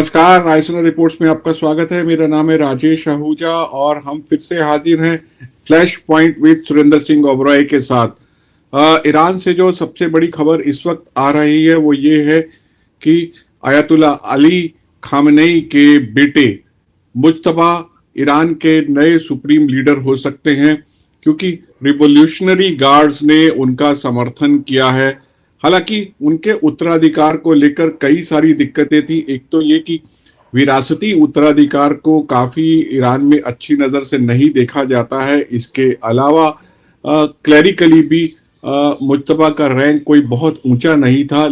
नमस्कार, रायसीना रिपोर्ट्स में आपका स्वागत है। मेरा नाम है राजेश आहूजा और हम फिर से हाजिर हैं flash point with Surendra Singh Oberoi के साथ। ईरान से जो सबसे बड़ी खबर इस वक्त आ रही है वो ये है कि आयतुल्ला अली खामनेई के बेटे मुज्तबा ईरान के नए सुप्रीम लीडर हो सकते हैं, क्योंकि रिवोल्यूशनरी गार्ड्स ने उनका समर्थन किया है। हालांकि उनके उत्तराधिकार को लेकर कई सारी दिक्कतें थी। एक तो ये कि विरासती उत्तराधिकार को काफी ईरान में अच्छी नजर से नहीं देखा जाता है। इसके अलावा क्लैरिकली भी मुज्तबा का रैंक कोई बहुत ऊंचा नहीं था।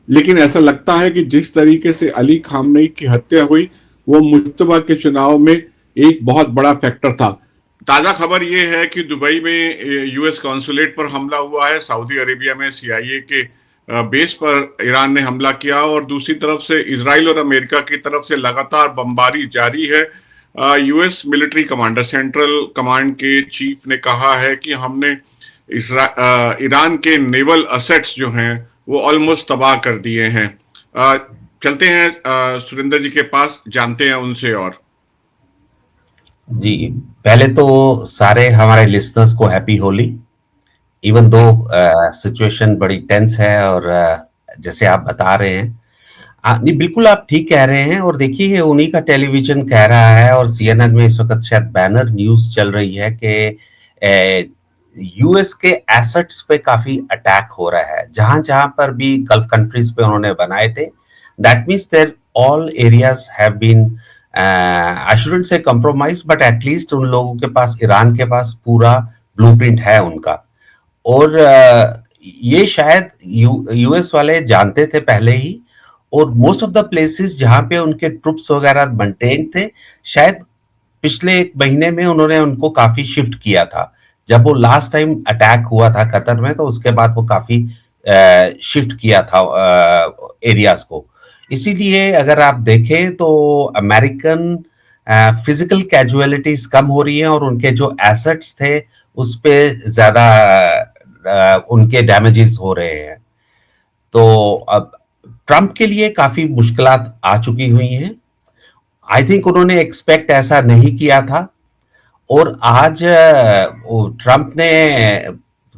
लेकिन ऐसा लगता है कि जिस तरीके से अली खामनेई की हत्या हुई वो मुज्तबा के चुनाव में एक बहुत बड़ा फैक्टर था। ताजा खबर यह है कि दुबई में यूएस कॉन्सुलेट पर हमला हुआ है। सऊदी अरेबिया में सीआईए के बेस पर ईरान ने हमला किया और दूसरी तरफ से इजराइल और अमेरिका की तरफ से लगातार बमबारी जारी है। US military commander central command के चीफ ने कहा है कि हमने ईरान के नेवल असेट्स जो हैं वो ऑलमोस्ट तबाह कर दिए हैं। चलते हैं सुरेंद्र जी के पास, जानते हैं उनसे। और जी, पहले तो सारे हमारे लिसनर्स को happy Holi. Even though situation बड़ी टेंस है और जैसे आप बता रहे हैं, नहीं बिल्कुल आप ठीक कह रहे हैं। और देखिए उन्हीं का टेलीविजन कह रहा है और सीएनएन में इस वक्त शायद बैनर न्यूज चल रही है कि यूएस के एसेट्स पे काफी अटैक हो रहा है। जहां जहां पर भी गल्फ कंट्रीज पे उन्होंने बनाए थे, that means their all areas have been, I shouldn't say compromise, but at least उन लोगों के पास, ईरान के पास पूरा ब्लूप्रिंट है उनका। और ये शायद यूएस वाले जानते थे पहले ही। और मोस्ट ऑफ द प्लेसेस जहां पे उनके ट्रुप्स वगैरह मेंटेन थे, शायद पिछले एक महीने में उन्होंने उनको काफी शिफ्ट किया था। जब वो लास्ट टाइम अटैक हुआ था कतर में, तो उसके बाद वो काफी शिफ्ट किया था एरियाज को। इसीलिए अगर आप देखें तो अमेरिकन फिजिकल कैजुअलिटीज कम हो रही है और उनके जो एसेट्स थे उस पे ज्यादा उनके डैमेजेस हो रहे हैं। तो अब ट्रंप के लिए काफी मुश्किलात आ चुकी हुई हैं। आई थिंक उन्होंने एक्सपेक्ट ऐसा नहीं किया था। और आज ट्रंप ने,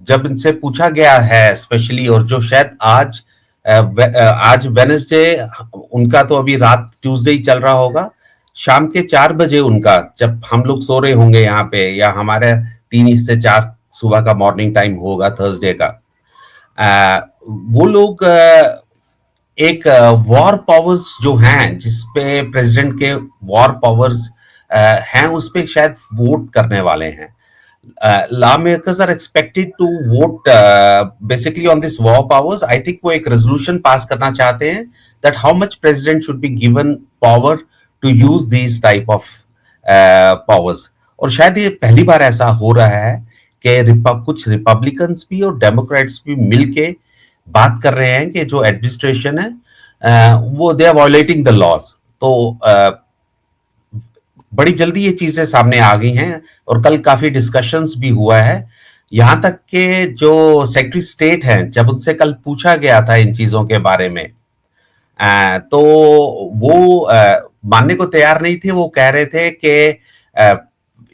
जब इनसे पूछा गया है स्पेशली, और जो शायद आज वेडनेसडे, उनका तो अभी रात ट्यूसडे ही चल रहा होगा, शाम के 4 बजे उनका, जब हम लोग सो रहे होंगे यहाँ पे, या हमारे 3 से 4 सुबह का मॉर्निंग टाइम होगा थर्सडे का, वो लोग एक वॉर पावर्स जो हैं, जिसपे प्रेसिडेंट के वॉर पावर्स हैं, उस पे शायद वोट करने वाले हैं। lawmakers are expected to vote basically on this war powers. I think वो एक रेजोल्यूशन पास करना चाहते हैं that how much president should be given power to use these type of powers. और शायद ये पहली बार ऐसा हो रहा है कि कुछ रिपब्लिकन्स भी और डेमोक्रेट्स भी मिलके बात कर रहे हैं कि जो एडमिनिस्ट्रेशन है वो they are violating the laws. तो बड़ी जल्दी ये चीजें सामने आ गई हैं और कल काफी डिस्कशंस भी हुआ है। यहां तक के जो सेक्रेटरी स्टेट हैं, जब उनसे कल पूछा गया था इन चीजों के बारे में, तो वो मानने को तैयार नहीं थे। वो कह रहे थे कि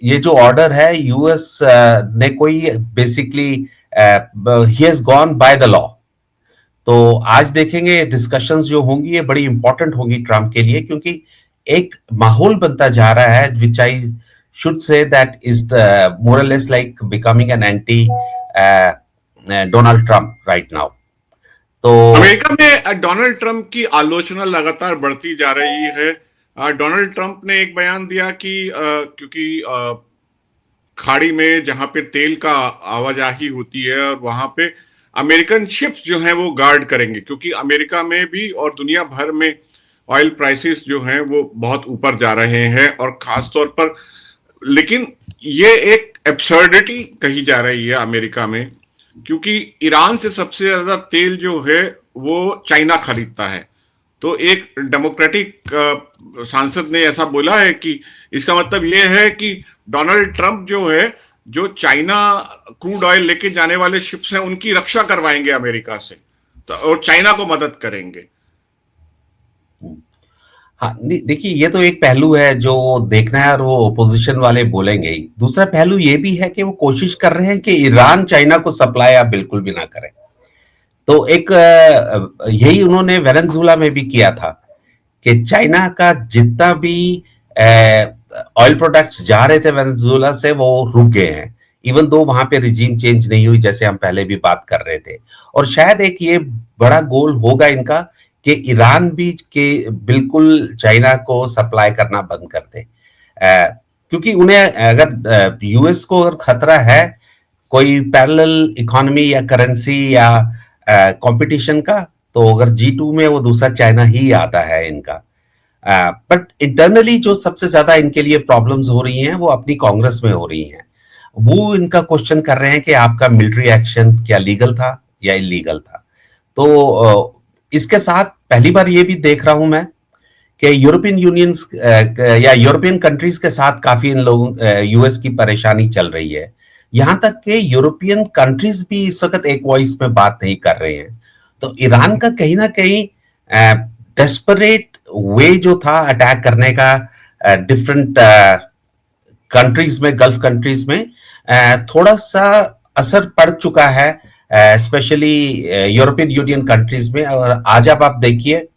ये जो ऑर्डर है यूएस ने कोई basically he has gone by the law. तो आज देखेंगे डिस्कशंस जो होंगी ये बड़ी इंपॉर्टेंट होंगी ट्रंप के लिए, क्योंकि एक माहौल बनता जा रहा है which I should say that is more or less like becoming an anti Donald Trump right now. तो अमेरिका में डोनाल्ड ट्रंप की आलोचना लगातार बढ़ती जा रही है। डोनाल्ड ट्रंप ने एक बयान दिया कि क्योंकि खाड़ी में जहां पे तेल का आवाजाही होती है और वहां पे अमेरिकन शिप्स जो हैं वो गार्ड करेंगे, क्योंकि अमेरिका में भी और दुनिया भर में ऑयल प्राइसेस जो हैं वो बहुत ऊपर जा रहे हैं और खास तौर पर, लेकिन ये एक एब्सर्डिटी कही जा रही है अमेरिका में, क्योंकि ईरान से सबसे ज्यादा तेल जो है वो चाइना खरीदता है। तो एक डेमोक्रेटिक सांसद ने ऐसा बोला है कि इसका मतलब ये है कि डोनाल्ड ट्रंप जो है, जो चाइना क्रूड ऑयल लेके जाने वाले शिप्स हैं उनकी रक्षा करवाएंगे अमेरिका से, तो और चाइना को मदद करेंगे। हाँ, देखिए ये तो एक पहलू है जो देखना है और वो ओपोजिशन वाले बोलेंगे ही। दूसरा पहलू ये भी है कि वो कोशिश कर रहे हैं कि ईरान चाइना को सप्लाई आप बिल्कुल भी ना करें। तो एक यही उन्होंने वेनेजुएला में भी किया था कि चाइना का जितना भी ऑयल प्रोडक्ट्स जा रहे थे वेनेजुएला से वो रुक गए हैं, इवन दो वहां पे रिजीम चेंज नहीं हुई जैसे हम पहले भी बात कर रहे थे। और शायद एक ये बड़ा गोल होगा इनका कि ईरान भी के बिल्कुल चाइना को सप्लाई करना बंद कर दे, क्योंकि उन्हें अगर यूएस को अगर खतरा है कोई पैरेलल इकोनॉमी या करेंसी या कंपटीशन का, तो अगर G2 में वो दूसरा चाइना ही आता है इनका। बट इंटरनली जो सबसे ज्यादा इनके लिए प्रॉब्लम्स हो रही हैं वो अपनी कांग्रेस में हो रही हैं। वो इनका क्वेश्चन कर रहे हैं कि आपका मिलिट्री एक्शन क्या लीगल था या इलीगल था। तो इसके साथ पहली बार ये भी देख रहा हूं मैं कि यूरोपियन यूनियंस या यूरोपियन कंट्रीज के साथ काफी इन लोगों यूएस की परेशानी चल रही है। यहां तक कि यूरोपियन कंट्रीज भी इस वक्त एक वॉइस में बात नहीं कर रहे हैं। तो ईरान का कहीं ना कहीं डेस्परेट वे जो था अटैक करने का डिफरेंट कंट्रीज में, गल्फ कंट्रीज में थोड़ा सा असर पड़ चुका है, स्पेशली यूरोपियन यूनियन कंट्रीज में। और आज अब आप देखिए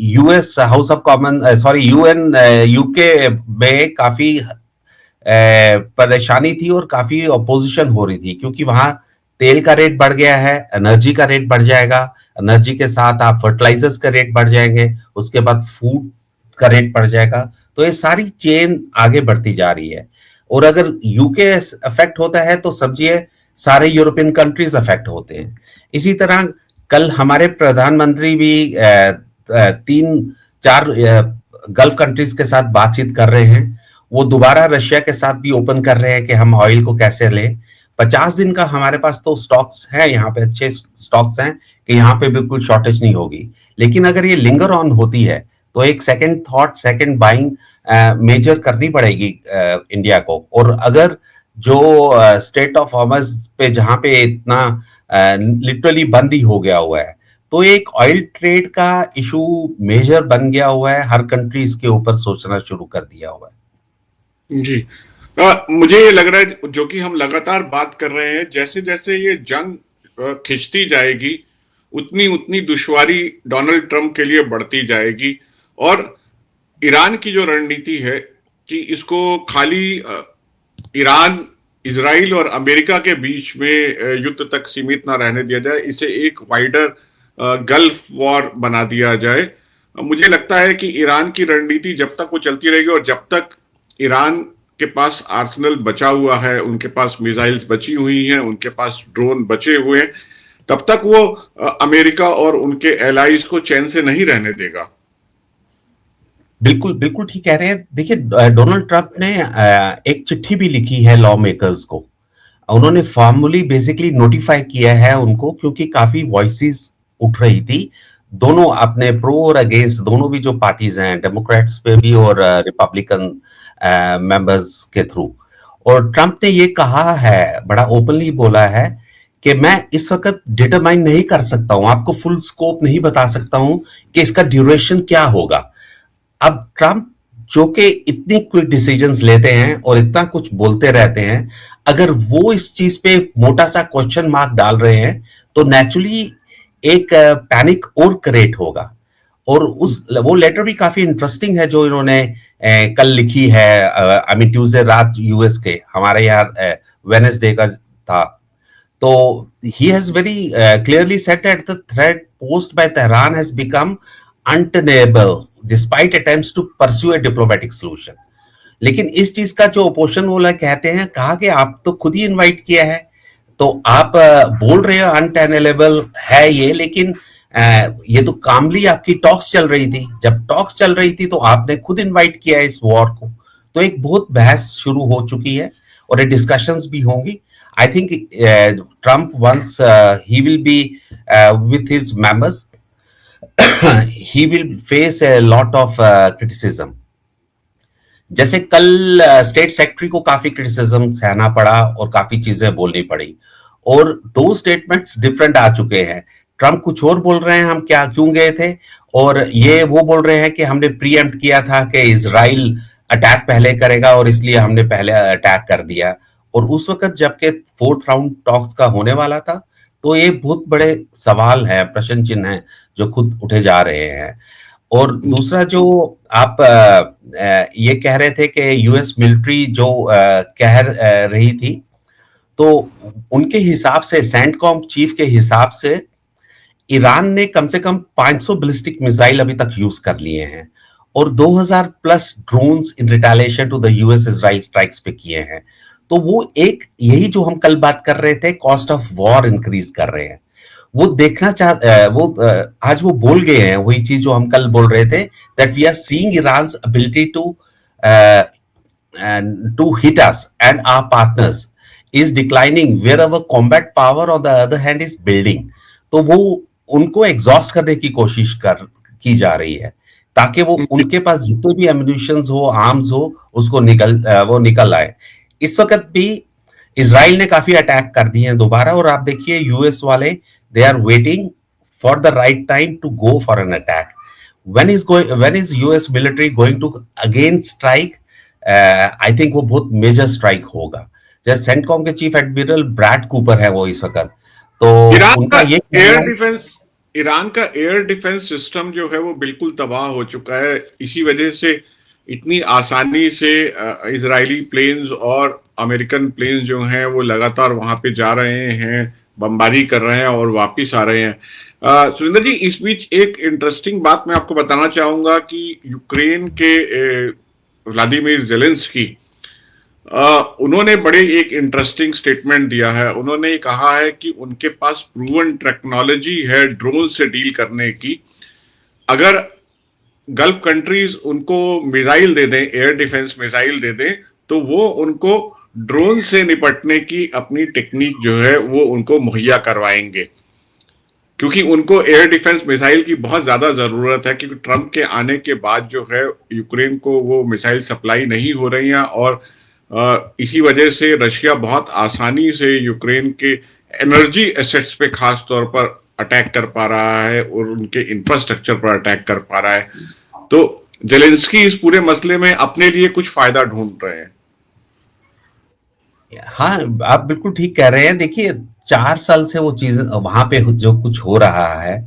US house of common UN UK में काफी परेशानी थी और काफी अपोजिशन हो रही थी, क्योंकि वहां तेल का रेट बढ़ गया है, एनर्जी का रेट बढ़ जाएगा, एनर्जी के साथ आप फर्टिलाइजर्स का रेट बढ़ जाएंगे, उसके बाद फूड का रेट बढ़ जाएगा। तो ये सारी चेन आगे बढ़ती जा रही है। और अगर यूके अफेक्ट होता है तो समझिए सारे यूरोपियन कंट्रीज अफेक्ट होते हैं। इसी तरह कल हमारे प्रधानमंत्री भी 3-4 गल्फ कंट्रीज के साथ बातचीत कर रहे हैं। वो दोबारा रशिया के साथ भी ओपन कर रहे हैं कि हम ऑयल को कैसे लें। 50 दिन का हमारे पास तो स्टॉक्स है, यहाँ पे अच्छे स्टॉक्स हैं कि यहाँ पे बिल्कुल शॉर्टेज नहीं होगी। लेकिन अगर ये लिंगर ऑन होती है तो एक second thought, second buying major करनी पड़ेगी इंडिया को। और अगर जो स्टेट ऑफ हॉर्मज पे जहां पे इतना लिटरली बंद ही हो गया हुआ है, तो एक ऑयल ट्रेड का इशू मेजर बन गया हुआ है। हर कंट्री इसके ऊपर सोचना शुरू कर दिया हुआ है। जी, मुझे ये लग रहा है जो कि हम लगातार बात कर रहे हैं, जैसे जैसे ये जंग खिंचती जाएगी उतनी उतनी दुश्वारी डोनाल्ड ट्रंप के लिए बढ़ती जाएगी। और ईरान की जो रणनीति है कि इसको खाली ईरान, इजराइल और अमेरिका के बीच में युद्ध तक सीमित ना रहने दिया जाए, इसे एक वाइडर गल्फ वॉर बना दिया जाए। मुझे लगता है कि ईरान की रणनीति जब तक वो चलती रहेगी और जब तक ईरान के पास आर्सेनल बचा हुआ है, उनके पास मिसाइल्स बची हुई हैं, उनके पास ड्रोन बचे हुए हैं, तब तक वो अमेरिका और उनके एलाइज को चैन से नहीं रहने देगा। बिल्कुल बिल्कुल ठीक कह रहे हैं। देखिए डोनाल्ड ट्रंप ने एक चिट्ठी भी लिखी है लॉ मेकर्स को। उन्होंने फॉर्मली बेसिकली नोटिफाई किया है उनको, क्योंकि काफी वॉइसेस उठ रही थी दोनों अपने प्रो और अगेंस्ट, दोनों भी जो पार्टीज हैं, डेमोक्रेट्स पे भी और रिपब्लिकन मेंबर्स के थ्रू। और ट्रंप ने ये कहा है, बड़ा ओपनली बोला है कि मैं इस वक्त डिटरमाइन नहीं कर सकता हूं, आपको फुल स्कोप नहीं बता सकता हूं कि इसका ड्यूरेशन क्या होगा। अब ट्रंप जो कि इतनी क्विक डिसीजंस लेते हैं और इतना कुछ बोलते रहते हैं, अगर वो इस चीज पे मोटा सा क्वेश्चन मार्क डाल रहे हैं तो नेचुरली एक पैनिक और क्रिएट होगा। और वो लेटर भी काफी इंटरेस्टिंग है जो इन्होंने कल लिखी है। आई मीन ट्यूसडे रात यूएस के, हमारे यहाँ वेडनेसडे का था। तो he has very clearly said that the threat posed by Tehran has become untenable despite attempts to pursue a diplomatic solution. लेकिन इस चीज का जो ओपोजिशन वाला कहते हैं, कहा कि आप तो खुद ही इनवाइट किया है, तो आप बोल रहे हो अनटेनेबल है ये, लेकिन ये तो कामली आपकी टॉक्स चल रही थी। जब टॉक्स चल रही थी तो आपने खुद इनवाइट किया है इस वॉर को। तो एक बहुत बहस शुरू हो चुकी है और ये डिस्कशंस भी होंगी। I think Trump once he will be with his members he will face a lot of criticism। जैसे कल स्टेट सेक्रेटरी को काफी क्रिटिसिज्म सहना पड़ा और काफी चीजें बोलनी पड़ी, और दो स्टेटमेंट्स डिफरेंट आ चुके हैं। ट्रंप कुछ और बोल रहे हैं हम क्या क्यों गए थे, और ये वो बोल रहे हैं कि हमने प्रीएम्प्ट किया था कि इजराइल अटैक पहले करेगा और इसलिए हमने पहले अटैक कर दिया। और उस वक्त जबकि फोर्थ राउंड टॉक्स का होने वाला था, तो ये बहुत बड़े सवाल है, प्रश्न चिन्ह है जो खुद उठे जा रहे हैं। और दूसरा जो आप ये कह रहे थे कि यूएस मिलिट्री जो कह रही थी, तो उनके हिसाब से, सेंटकॉम चीफ के हिसाब से, ईरान ने कम से कम 500 बैलिस्टिक मिसाइल अभी तक यूज कर लिए हैं और 2000 plus drones in retaliation to the US Israel strikes पे किए हैं। तो वो एक, यही जो हम कल बात कर रहे थे, कॉस्ट ऑफ वॉर इंक्रीज कर रहे हैं, वो देखना आज वो बोल गए हैं वही चीज जो हम कल बोल रहे थे, that we are seeing Iran's ability to hit us and our partners is declining where our combat power on the other hand is building. तो वो उनको एग्जॉस्ट करने की कोशिश की जा रही है ताकि वो उनके पास जितने भी एम्यूनिशंस हो, आर्म्स हो, उसको वो निकल आए। इस वक्त भी इजराइल ने काफी अटैक कर दिए हैं दोबारा, और आप देखिए यूएस वाले, they are waiting for the right time to go for an attack. when is US military going to again strike? I think वो बहुत मेजर स्ट्राइक होगा। जैसे सेंटकॉम के चीफ एडमिरल ब्रैड कूपर है वो इस वक्त, तो उनका ये ईरान का एयर डिफेंस सिस्टम जो है वो बिल्कुल तबाह हो चुका है। इसी वजह से इतनी आसानी से इजरायली प्लेन्स और अमेरिकन प्लेन्स जो हैं वो लगातार वहां पे जा रहे हैं, बमबारी कर रहे हैं और वापिस आ रहे हैं। सुरेंद्र जी, इस बीच एक इंटरेस्टिंग बात मैं आपको बताना चाहूंगा कि यूक्रेन के व्लादिमीर जेलेंस्की, उन्होंने बड़े एक इंटरेस्टिंग स्टेटमेंट दिया है। उन्होंने कहा है कि उनके पास प्रूवन टेक्नोलॉजी है ड्रोन से डील करने की। अगर गल्फ कंट्रीज उनको मिसाइल दे दें, एयर डिफेंस मिसाइल दे दें, तो वो उनको ड्रोन से निपटने की अपनी टेक्निक जो है वो उनको मुहैया करवाएंगे, क्योंकि उनको एयर डिफेंस मिसाइल की बहुत ज्यादा जरूरत है। क्योंकि ट्रंप के आने के बाद जो है यूक्रेन को वो मिसाइल सप्लाई नहीं हो रही हैं, और इसी वजह से रशिया बहुत आसानी से यूक्रेन के एनर्जी एसेट्स पे खास तौर पर अटैक कर पा रहा है और उनके इंफ्रास्ट्रक्चर पर अटैक कर पा रहा है। तो जेलेंस्की इस पूरे मसले में अपने लिए कुछ फायदा ढूंढ रहे हैं। हाँ, आप बिल्कुल ठीक कह रहे हैं। देखिए 4 साल से वो चीज वहां पे जो कुछ हो रहा है,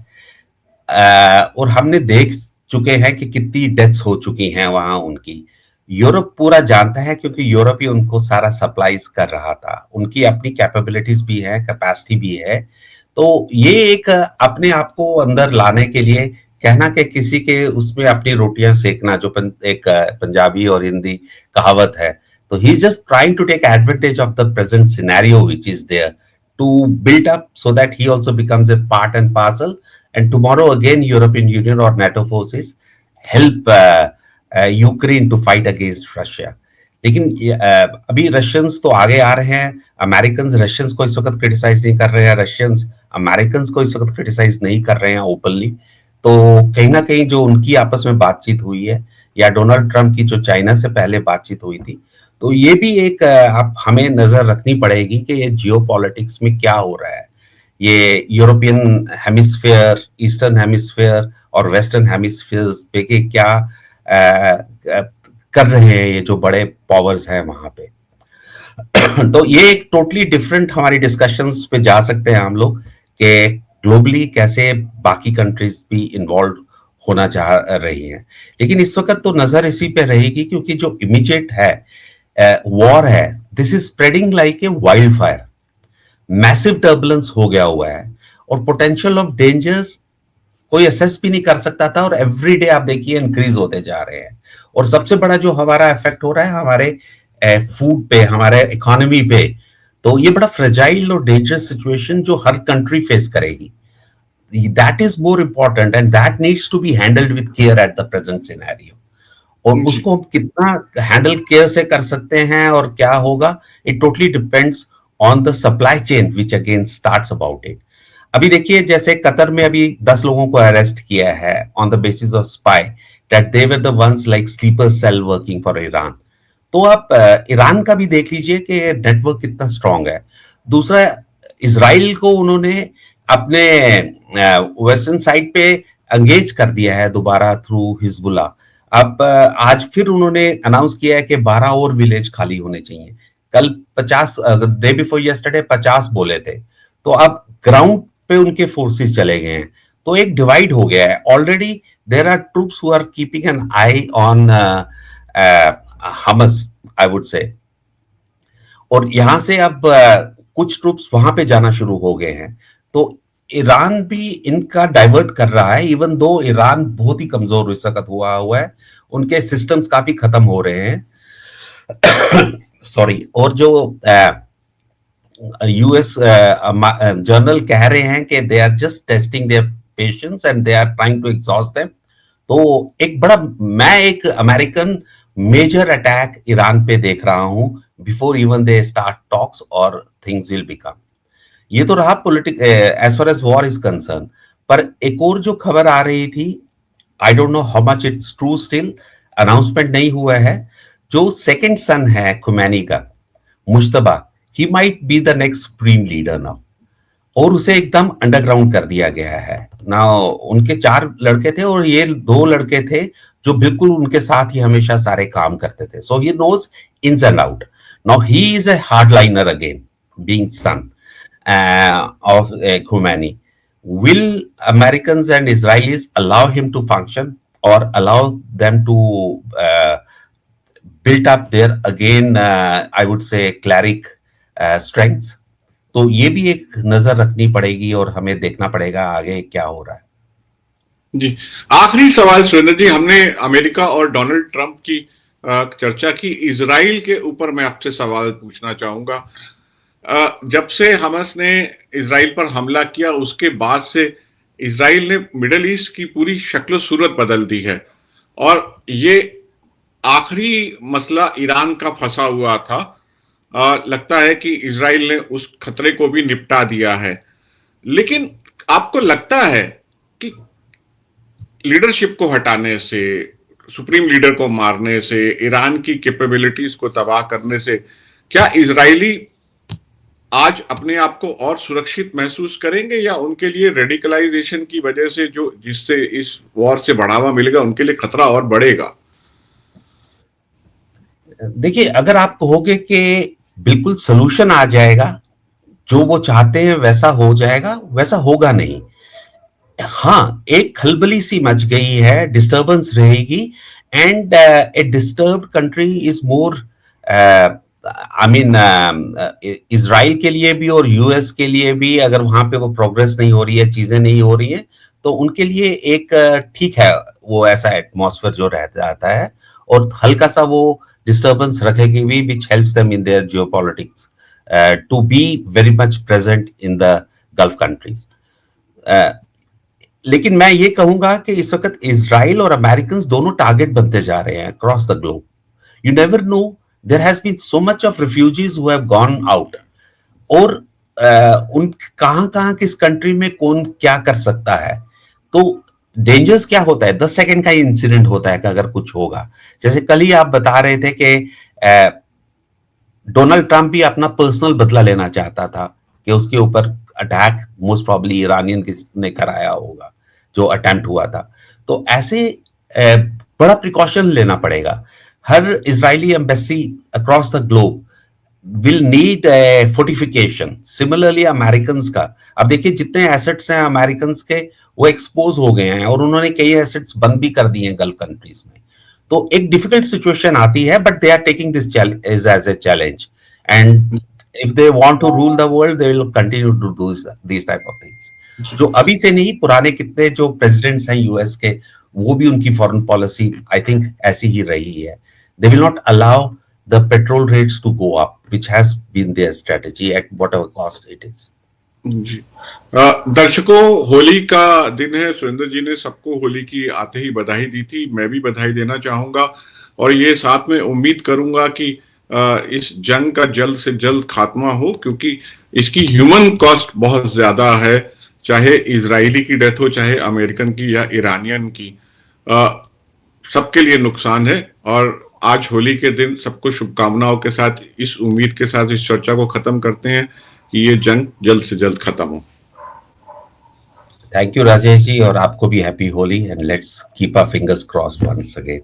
और हमने देख चुके हैं कि कितनी डेथ्स हो चुकी हैं वहां उनकी। यूरोप पूरा जानता है क्योंकि यूरोप ही उनको सारा सप्लाईज कर रहा था। उनकी अपनी कैपेबिलिटीज भी है, कैपेसिटी भी है। तो ये एक अपने आप को अंदर लाने के लिए कहना कि किसी के उसमें अपनी रोटियां सेकना, जो एक पंजाबी और हिंदी कहावत है, तो he is just trying to take advantage of the present scenario which is there to build up so that he also becomes a part and parcel, and tomorrow again European Union और NATO forces help Ukraine to fight against Russia. लेकिन अभी Russians तो आगे आ रहे हैं। American Russians को इस वक्त क्रिटिसाइज नहीं कर रहे हैं, रशियंस अमेरिकन को इस वक्त क्रिटिसाइज नहीं कर रहे हैं ओपनली। तो कहीं ना कहीं जो उनकी आपस में बातचीत हुई है, या डोनाल्ड ट्रंप की जो चाइना से पहले बातचीत हुई थी, तो ये भी एक आप हमें नजर रखनी पड़ेगी कि ये जियोपॉलिटिक्स में क्या हो रहा है। ये यूरोपियन हेमिस्फीयर, ईस्टर्न हेमिस्फीयर और वेस्टर्न हेमिस्फीयर पे के क्या कर रहे हैं ये जो बड़े पावर्स हैं वहां पे। तो ये एक टोटली डिफरेंट हमारी डिस्कशंस पे जा सकते हैं हम लोग कि ग्लोबली कैसे बाकी कंट्रीज भी इन्वॉल्व होना चाह रही हैं। लेकिन इस वक्त तो नजर इसी पे रहेगी क्योंकि जो इमीडिएट है वॉर है, this is spreading like a wild fire. Massive turbulence हो गया हुआ है और पोटेंशियल ऑफ डेंजर्स कोई असेस भी नहीं कर सकता था, और एवरी डे आप देखिए इंक्रीज होते जा रहे हैं। और सबसे बड़ा जो हमारा इफेक्ट हो रहा है हमारे फूड पे, हमारे इकोनॉमी पे। तो ये बड़ा फ्रेजाइल और डेंजरस सिचुएशन जो हर कंट्री फेस करेगी, that is more important and that needs to be handled with care at the present scenario. और उसको हम कितना हैंडल केयर से कर सकते हैं और क्या होगा, it totally depends on the supply chain which again starts about it. अभी देखिए जैसे कतर में अभी 10 लोगों को अरेस्ट किया है on the basis of spy that they were the ones like sleeper cell working for Iran. तो आप ईरान का भी देख लीजिए कि नेटवर्क कितना स्ट्रांग है। दूसरा, इजराइल को उन्होंने अपने वेस्टर्न साइड पे एंगेज कर दिया है दोबारा थ्रू हिजबुल्ला। अब आज फिर उन्होंने अनाउंस किया है कि 12 और विलेज खाली होने चाहिए। कल 50, डे बिफोर यस्टरडे 50 बोले थे, तो अब ग्राउंड पे उनके फोर्सेस चले गए हैं, तो एक डिवाइड हो गया है already. There are troops who are keeping an eye on Hamas, I would say. और यहां से अब कुछ ट्रूप्स वहां पे जाना शुरू हो गए हैं, तो ईरान भी इनका डाइवर्ट कर रहा है। इवन दो ईरान बहुत ही कमजोर इस वक्त हुआ है, उनके सिस्टम्स काफी खत्म हो रहे हैं। सॉरी। और जो यूएस जर्नल कह रहे हैं कि they are just testing their patience and they are trying to exhaust them. तो एक बड़ा, मैं एक अमेरिकन मेजर अटैक ईरान पे देख रहा हूं before even they start talks और थिंग्स विल बिकम। ये तो रहा politic as far as war is concern. पर एक और जो खबर आ रही थी, I don't know how much it's true, still announcement नहीं हुआ है, जो सेकंड सन है खुमैनी का, Mojtaba, he might be the next supreme leader now. और उसे एकदम अंडरग्राउंड कर दिया गया है ना। उनके 4 लड़के थे और ये 2 लड़के थे जो बिल्कुल उनके साथ ही हमेशा सारे काम करते थे। So he knows ins and out. Now he is a hardliner again, being son of Khomeini. Will Americans and Israelis allow him to function or allow them to build up their again, I would say, cleric strengths? तो ये भी एक नजर रखनी पड़ेगी और हमें देखना पड़ेगा आगे क्या हो रहा है। जी, आखिरी सवाल सुरेंद्र जी, हमने अमेरिका और डोनाल्ड ट्रंप की चर्चा की। इजराइल के ऊपर मैं आपसे सवाल पूछना चाहूंगा। जब से हमास ने इजराइल पर हमला किया उसके बाद से इजराइल ने मिडिल ईस्ट की पूरी शक्ल सूरत बदल दी है, और ये आखिरी मसला ईरान का फंसा हुआ था। लगता है कि इजराइल ने उस खतरे को भी निपटा दिया है। लेकिन आपको लगता है कि लीडरशिप को हटाने से, सुप्रीम लीडर को मारने से, ईरान की कैपेबिलिटीज को तबाह करने से, क्या इजरायली आज अपने आप को और सुरक्षित महसूस करेंगे, या उनके लिए रेडिकलाइजेशन की वजह से जो जिससे इस वॉर से बढ़ावा मिलेगा उनके लिए खतरा और बढ़ेगा? देखिए, अगर आप कहोगे कि बिल्कुल सोल्यूशन आ जाएगा, जो वो चाहते हैं वैसा हो जाएगा, वैसा होगा नहीं। हाँ, एक खलबली सी मच गई है, डिस्टर्बेंस रहेगी, and A disturbed country is more, I mean, Israel के लिए भी और यूएस के लिए भी, अगर वहां पे वो प्रोग्रेस नहीं हो रही है, चीजें नहीं हो रही हैं, तो उनके लिए एक ठीक है वो ऐसा एटमॉस्फेयर जो रह जाता है, और हल्का सा वो डिस्टर्बेंस रखेगी भी, which helps them in their geopolitics to be very much present in the Gulf countries. लेकिन मैं ये कहूंगा कि इस वक्त इजराइल और अमेरिकन दोनों टारगेट बनते जा रहे हैं across the globe. You never know, there has been so much of refugees who have gone out, और उन कहां किस कंट्री में कौन क्या कर सकता है। तो डेंजर्स क्या होता है, 10 सेकंड का इंसिडेंट होता है कि अगर कुछ होगा, जैसे कल ही आप बता रहे थे कि डोनाल्ड ट्रंप भी अपना पर्सनल बदला लेना चाहता था कि उसके ऊपर अटैक मोस्ट प्रॉब्ली ईरानियन ने कराया होगा जो अटेम्प्ट हुआ था। तो ऐसे बड़ा प्रिकॉशन लेना पड़ेगा। हर Israeli embassy across the globe will need fortification. Similarly American का, अब देखिए जितने एसेट्स हैं अमेरिकन के वो एक्सपोज हो गए हैं, और उन्होंने कई एसेट्स बंद भी कर दिए हैं गल्फ कंट्रीज में। तो एक डिफिकल्ट सिचुएशन आती है, but they are taking this as a challenge, and if they want to rule the world, they will continue to do these type of things. जो अभी से नहीं, पुराने कितने जो प्रेसिडेंट्स हैं यूएस के, वो भी उनकी फॉरेन पॉलिसी आई थिंक ऐसी ही रही है। They will not allow the petrol rates to go up, which has been their strategy at whatever cost it is. जी, दर्शकों, होली का दिन है। सुरेंद्र जी ने सबको होली की आते ही बधाई दी थी, मैं भी बधाई देना चाहूंगा, और ये साथ में उम्मीद करूंगा कि इस जंग का जल्द से जल्द खात्मा हो, क्योंकि इसकी ह्यूमन कॉस्ट बहुत ज्यादा है, चाहे इजरायली की डेथ हो, चाहे अमेरिकन की या ईरानियन की, सबके लिए नुकसान है। और आज होली के दिन सबको शुभकामनाओं के साथ, इस उम्मीद के साथ इस चर्चा को खत्म करते हैं कि ये जंग जल्द से जल्द खत्म हो। थैंक यू राजेश जी, और आपको भी happy Holi, and let's keep our fingers crossed once again.